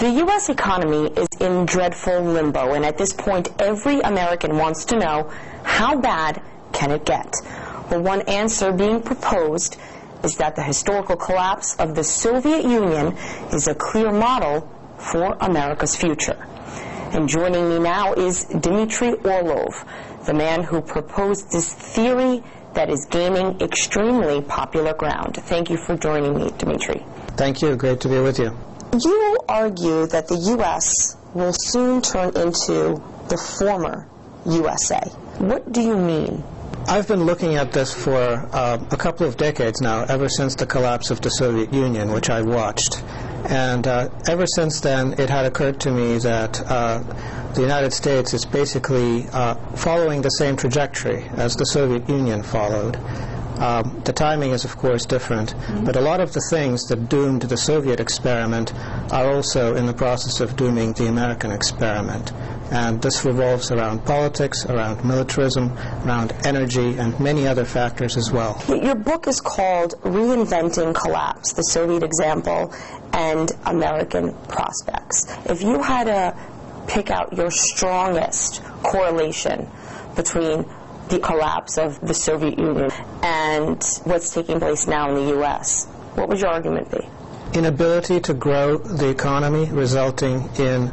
The U.S. economy is in dreadful limbo, and at this point, every American wants to know, how bad can it get? Well, one answer being proposed is that the historical collapse of the Soviet Union is a clear model for America's future. And joining me now is Dmitry Orlov, the man who proposed this theory that is gaining extremely popular ground. Thank you for joining me, Dmitry. Thank you. Great to be with you. You argue that the U.S. will soon turn into the former USA. What do you mean? I've been looking at this for a couple of decades now, ever since the collapse of the Soviet Union, which I watched. And ever since then, it had occurred to me that the United States is basically following the same trajectory as the Soviet Union followed. The timing is, of course, different, but a lot of the things that doomed the Soviet experiment are also in the process of dooming the American experiment. And this revolves around politics, around militarism, around energy, and many other factors as well. Your book is called Reinventing Collapse, the Soviet Example and American Prospects. If you had to pick out your strongest correlation between the collapse of the Soviet Union and what's taking place now in the U.S., what would your argument be? Inability to grow the economy, resulting in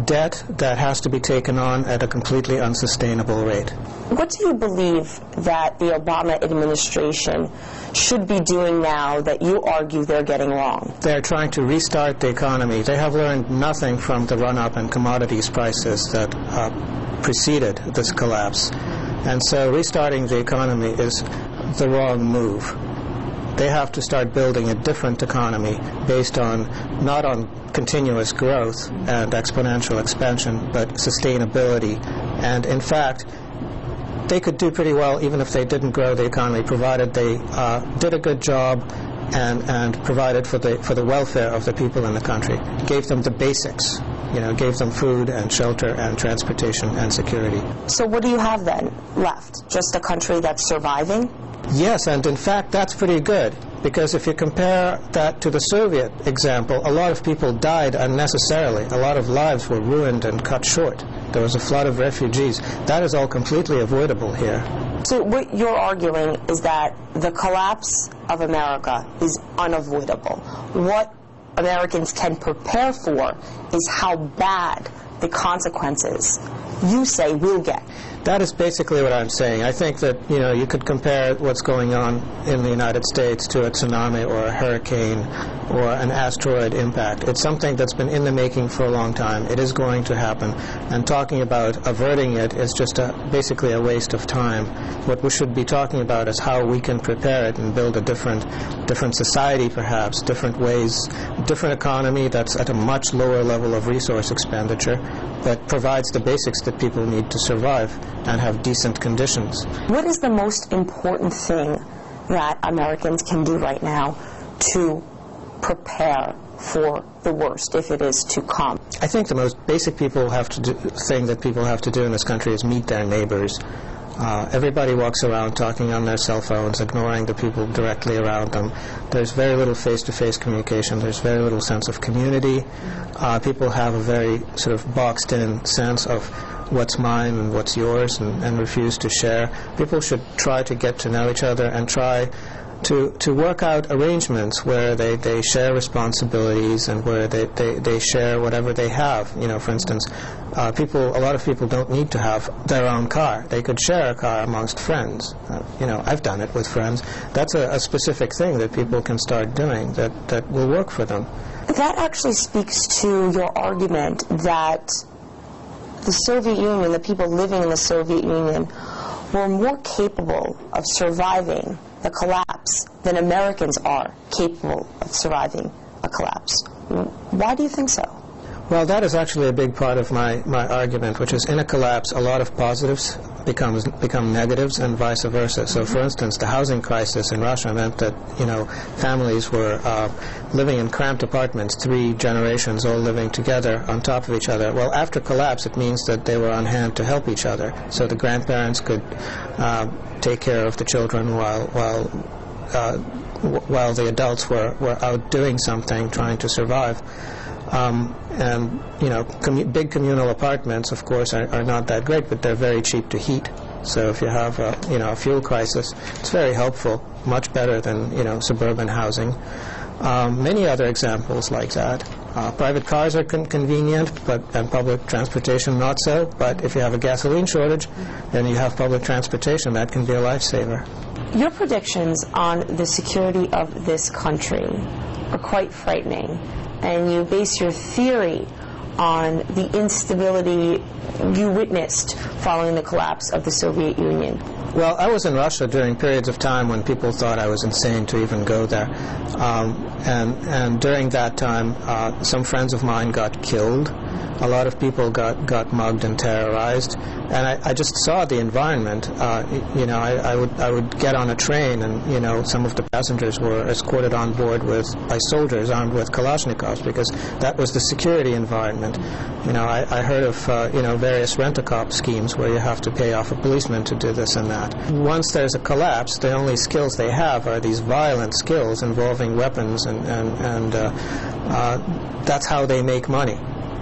debt that has to be taken on at a completely unsustainable rate. What do you believe that the Obama administration should be doing now that you argue they're getting wrong? They're trying to restart the economy. They have learned nothing from the run-up in commodities prices that preceded this collapse. And so restarting the economy is the wrong move. They have to start building a different economy based on, not on continuous growth and exponential expansion, but sustainability. And in fact, they could do pretty well even if they didn't grow the economy, provided they did a good job and provided for the welfare of the people in the country, gave them the basics, gave them food and shelter and transportation and security. So what do you have then left? Just a country that's surviving? Yes, and in fact that's pretty good, because if you compare that to the Soviet example, a lot of people died unnecessarily. A lot of lives were ruined and cut short. There was a flood of refugees. That is all completely avoidable here. So what you're arguing is that the collapse of America is unavoidable. What Americans can prepare for is how bad the consequences you say will get. That is basically what I'm saying. I think that, you could compare what's going on in the United States to a tsunami or a hurricane or an asteroid impact. It's something that's been in the making for a long time. It is going to happen. And talking about averting it is just basically a waste of time. What we should be talking about is how we can prepare it and build a different society, perhaps, different ways, different economy that's at a much lower level of resource expenditure, that provides the basics that people need to survive and have decent conditions. What is the most important thing that Americans can do right now to prepare for the worst, if it is to come? I think the most basic thing that people have to do in this country is meet their neighbors. Everybody walks around talking on their cell phones, ignoring the people directly around them. There's very little face-to-face communication. There's very little sense of community. People have a very sort of boxed-in sense of what's mine and what's yours, and refuse to share. People should try to get to know each other and try to work out arrangements where they share responsibilities and where they share whatever they have. For instance, a lot of people don't need to have their own car. They could share a car amongst friends. I've done it with friends. That's a specific thing that people can start doing that will work for them. That actually speaks to your argument that the Soviet Union, the people living in the Soviet Union, were more capable of surviving the collapse than Americans are capable of surviving a collapse. Why do you think so? Well, that is actually a big part of my argument, which is in a collapse, a lot of positives become negatives and vice versa. So, for instance, the housing crisis in Russia meant that, families were living in cramped apartments, 3 generations all living together on top of each other. Well, after collapse, it means that they were on hand to help each other. So the grandparents could take care of the children while the adults were out doing something, trying to survive. And, big communal apartments, of course, are not that great, but they're very cheap to heat. So if you have a fuel crisis, it's very helpful, much better than, suburban housing. Many other examples like that. Private cars are convenient, and public transportation not so. But if you have a gasoline shortage, then you have public transportation. That can be a lifesaver. Your predictions on the security of this country are quite frightening, and you base your theory on the instability you witnessed following the collapse of the Soviet Union. Well, I was in Russia during periods of time when people thought I was insane to even go there. And during that time, some friends of mine got killed. A lot of people got mugged and terrorized. And I just saw the environment. I would get on a train, and, some of the passengers were escorted on board by soldiers armed with Kalashnikovs, because that was the security environment. I heard of, various rent-a-cop schemes where you have to pay off a policeman to do this and that. Once there's a collapse, the only skills they have are these violent skills involving weapons, and that's how they make money.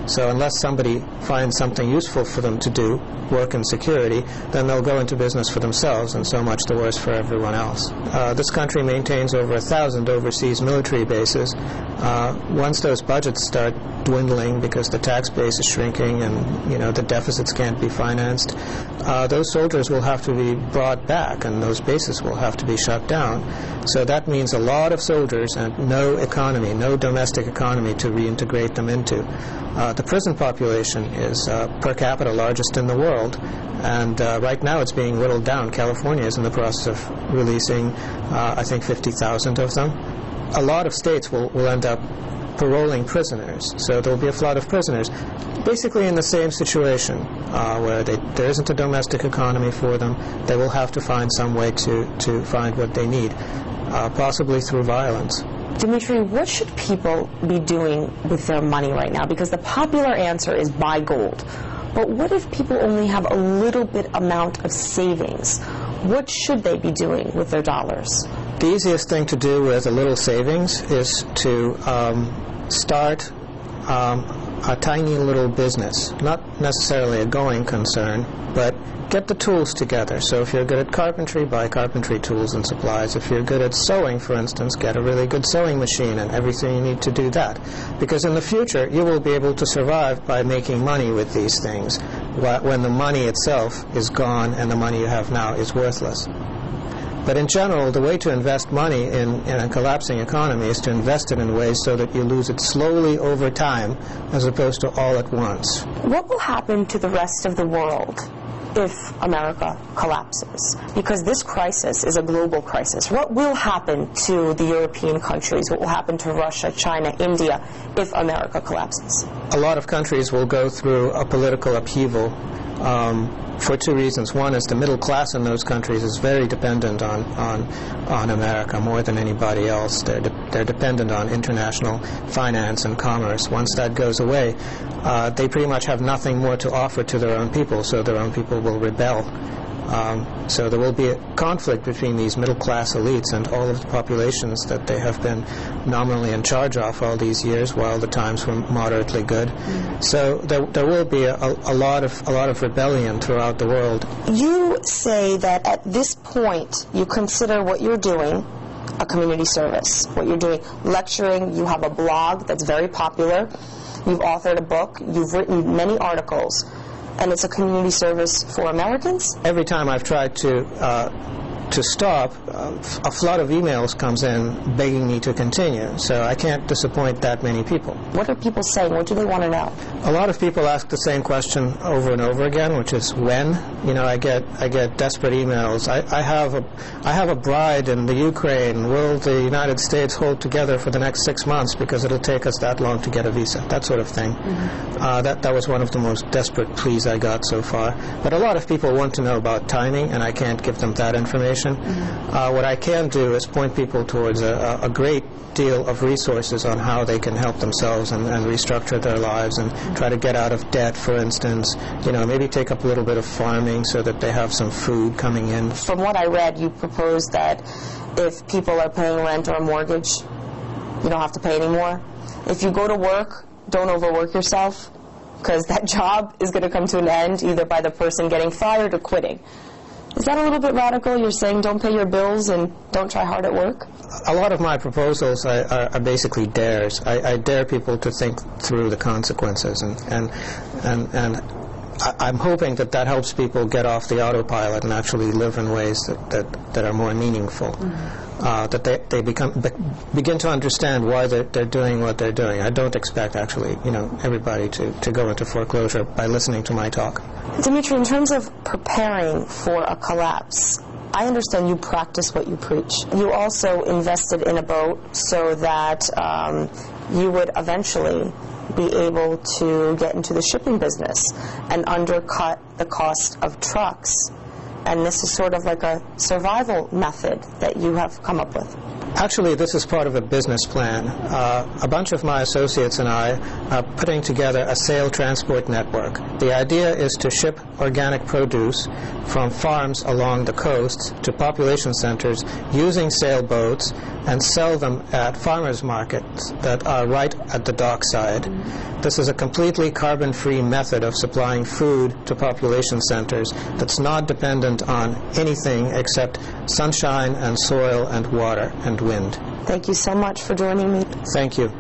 So unless somebody finds something useful for them to do, work in security, then they'll go into business for themselves, and so much the worse for everyone else. This country maintains over 1,000 overseas military bases. Once those budgets start dwindling because the tax base is shrinking and the deficits can't be financed, those soldiers will have to be brought back, and those bases will have to be shut down. So that means a lot of soldiers and no economy, no domestic economy to reintegrate them into. The prison population is per capita largest in the world, and right now it's being whittled down. California is in the process of releasing, I think, 50,000 of them. A lot of states will end up paroling prisoners, so there will be a flood of prisoners, basically in the same situation, where there isn't a domestic economy for them. They will have to find some way to find what they need, possibly through violence. Dmitry, what should people be doing with their money right now? Because the popular answer is buy gold. But what if people only have a little bit amount of savings? What should they be doing with their dollars? The easiest thing to do with a little savings is to start a tiny little business. Not necessarily a going concern, but get the tools together. So if you're good at carpentry, buy carpentry tools and supplies. If you're good at sewing, for instance, get a really good sewing machine and everything you need to do that. Because in the future, you will be able to survive by making money with these things when the money itself is gone and the money you have now is worthless. But in general, the way to invest money in a collapsing economy is to invest it in ways so that you lose it slowly over time as opposed to all at once. What will happen to the rest of the world if America collapses? Because this crisis is a global crisis. What will happen to the European countries? What will happen to Russia, China, India if America collapses? A lot of countries will go through a political upheaval for two reasons. One is the middle class in those countries is very dependent on America more than anybody else. They're dependent on international finance and commerce. Once that goes away, they pretty much have nothing more to offer to their own people, so their own people will rebel. So there will be a conflict between these middle-class elites and all of the populations that they have been nominally in charge of all these years while the times were moderately good. So there will be a lot of rebellion throughout the world. You say that at this point you consider what you're doing a community service. What you're doing, lecturing, you have a blog that's very popular, you've authored a book, you've written many articles, and it's a community service for Americans? Every time I've tried to stop, a flood of emails comes in begging me to continue. So I can't disappoint that many people. What are people saying? What do they want to know? A lot of people ask the same question over and over again, which is when. I get desperate emails. I have a bride in the Ukraine. Will the United States hold together for the next 6 months because it'll take us that long to get a visa? That sort of thing. That was one of the most desperate pleas I got so far. But a lot of people want to know about timing, and I can't give them that information. What I can do is point people towards a great deal of resources on how they can help themselves and restructure their lives and try to get out of debt, for instance. Maybe take up a little bit of farming so that they have some food coming in. From what I read, you proposed that if people are paying rent or a mortgage, you don't have to pay anymore. If you go to work don't overwork yourself, because that job is going to come to an end either by the person getting fired or quitting. Is that a little bit radical? You're saying don't pay your bills and don't try hard at work? A lot of my proposals are basically dares. I dare people to think through the consequences, and I'm hoping that that helps people get off the autopilot and actually live in ways that are more meaningful. That they begin to understand why they're doing what they're doing. I don't expect actually, everybody to go into foreclosure by listening to my talk. Dimitri, in terms of preparing for a collapse, I understand you practice what you preach. You also invested in a boat so that you would eventually be able to get into the shipping business and undercut the cost of trucks. And this is sort of like a survival method that you have come up with. Actually, this is part of a business plan. A bunch of my associates and I are putting together a sail transport network. The idea is to ship organic produce from farms along the coasts to population centers using sailboats and sell them at farmers markets that are right at the dockside. This is a completely carbon-free method of supplying food to population centers that's not dependent on anything except sunshine and soil and water and wind. Thank you so much for joining me. Thank you.